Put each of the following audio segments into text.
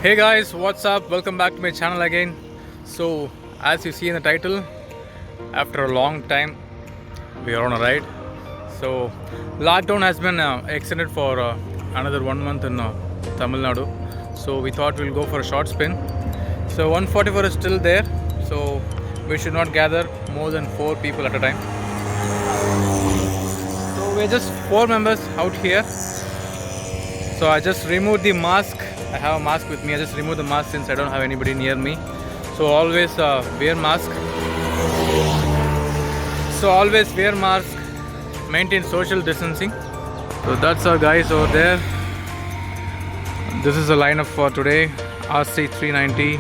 Hey guys, what's up? Welcome back to my channel again. So, as you see in the title, after a long time, we are on a ride. So, lockdown has been extended for another 1 month in Tamil Nadu. So, we thought we'll go for a short spin. So, 144 is still there. So, we should not gather more than 4 people at a time. So, we're just 4 members out here. So, I just removed the mask. I have a mask with me. I just removed the mask since I don't have anybody near me. So always wear mask. Maintain social distancing. So that's our guys over there. This is the lineup for today. RC 390,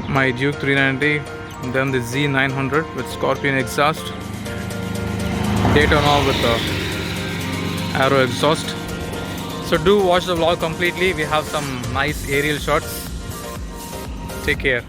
my Duke 390, then the Z 900 with Scorpion exhaust, Daytona with Aero exhaust. So do watch the vlog completely. We have some nice aerial shots. Take care.